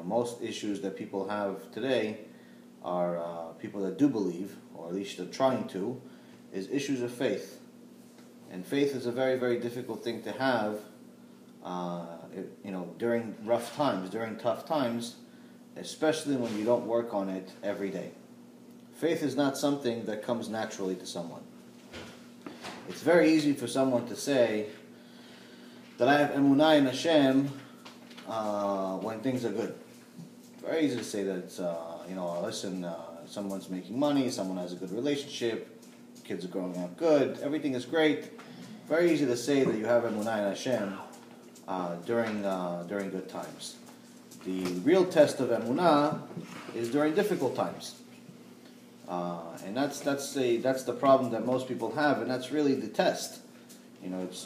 Most issues that people have today are people that do believe, or at least they're trying to, is issues of faith. And faith is a very, very difficult thing to have, during rough times, during tough times, especially when you don't work on it every day. Faith is not something that comes naturally to someone. It's very easy for someone to say that I have Emunah in Hashem when things are good. It's very easy to say that, someone's making money, someone has a good relationship, kids are growing up good, everything is great. Very easy to say that you have Emunah in Hashem during good times. The real test of Emunah is during difficult times. And that's the problem that most people have, and that's really the test. It's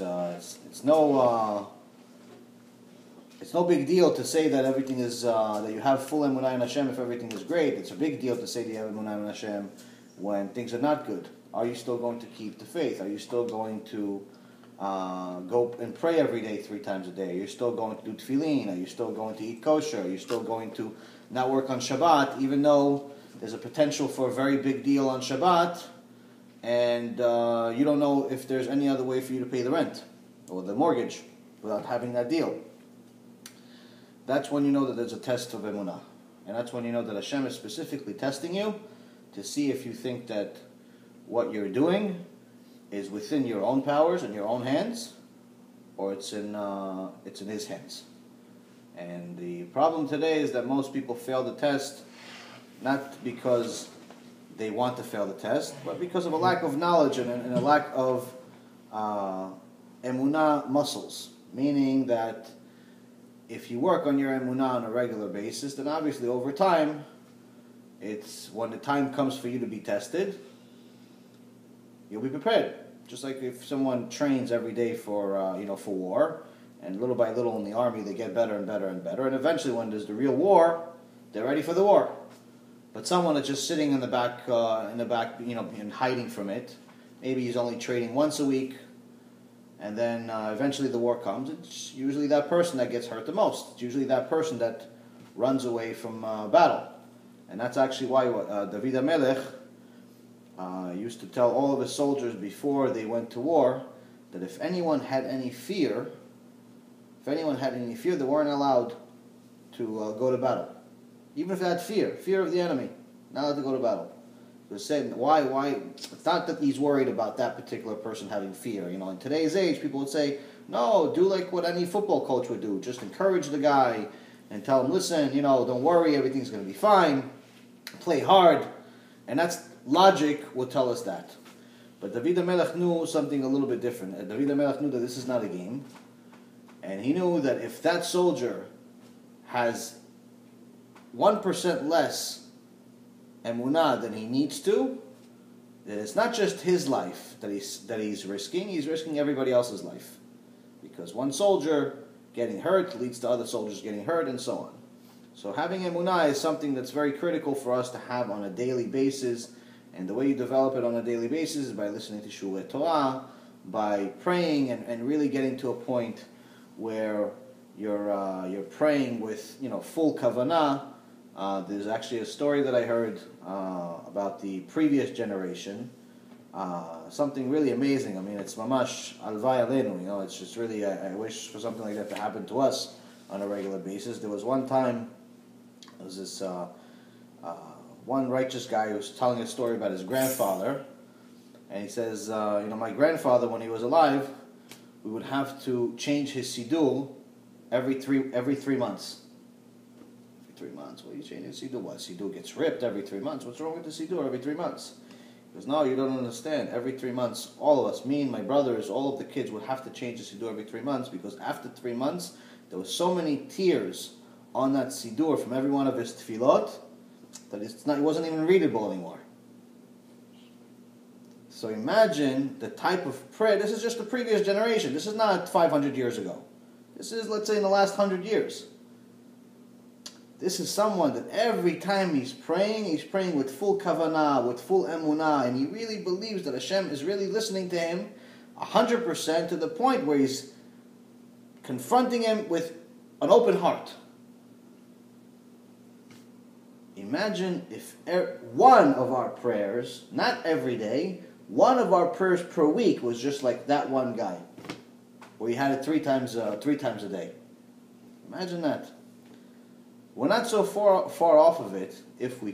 no big deal to say that everything is that you have full Emunah in Hashem if everything is great. It's a big deal to say that you have Emunah in Hashem when things are not good. Are you still going to keep the faith? Are you still going to go and pray every day 3 times a day? Are you still going to do tefillin? Are you still going to eat kosher? Are you still going to not work on Shabbat, even though there's a potential for a very big deal on Shabbat, and you don't know if there's any other way for you to pay the rent or the mortgage without having that deal? That's when you know that there's a test of Emunah. And that's when you know that Hashem is specifically testing you to see if you think that what you're doing is within your own powers and your own hands, or it's in His hands. And the problem today is that most people fail the test, not because they want to fail the test, but because of a lack of knowledge and a lack of Emunah muscles. Meaning that if you work on your Emunah on a regular basis, then obviously over time, it's when the time comes for you to be tested, you'll be prepared. Just like if someone trains every day for war, and little by little in the army they get better and better and better, and eventually when there's the real war, they're ready for the war. But someone that's just sitting in the back, and hiding from it, maybe he's only training once a week, and then eventually the war comes. It's usually that person that gets hurt the most. It's usually that person that runs away from battle. And that's actually why David HaMelech used to tell all of his soldiers before they went to war that if anyone had any fear, they weren't allowed to go to battle. Even if they had fear of the enemy, not allowed to go to battle. He said, why? It's not that he's worried about that particular person having fear. In today's age, people would say, no, do like what any football coach would do. Just encourage the guy and tell him, listen, don't worry, everything's going to be fine. Play hard. And that's logic would tell us that. But David HaMelech knew something a little bit different. David HaMelech knew that this is not a game. And he knew that if that soldier has 1% less Emunah than he needs to, then it's not just his life that he's risking everybody else's life. Because one soldier getting hurt leads to other soldiers getting hurt, and so on. So having Emunah is something that's very critical for us to have on a daily basis, and the way you develop it on a daily basis is by listening to Shulei Torah, by praying and really getting to a point where you're praying with full kavanah. There's actually a story that I heard about the previous generation. Something really amazing. I mean, it's mamash alvai aleinu. It's just really, I wish for something like that to happen to us on a regular basis. There was one time, there was this one righteous guy who was telling a story about his grandfather, and he says, my grandfather, when he was alive, we would have to change his siddur every three months. 3 months. What are you changing the siddur? What? Siddur gets ripped every 3 months. What's wrong with the siddur every 3 months? He goes, no, you don't understand. Every 3 months, all of us, me and my brothers, all of the kids would have to change the siddur every 3 months, because after 3 months, there were so many tears on that siddur from every one of his tefillot that it wasn't even readable anymore. So imagine the type of prayer. This is just the previous generation. This is not 500 years ago. This is, let's say, in the last 100 years. This is someone that every time he's praying with full kavanah, with full emunah, and he really believes that Hashem is really listening to him 100% to the point where he's confronting him with an open heart. Imagine if one of our prayers, not every day, one of our prayers per week was just like that one guy, where he had it three times a day. Imagine that. We're not so far off of it if we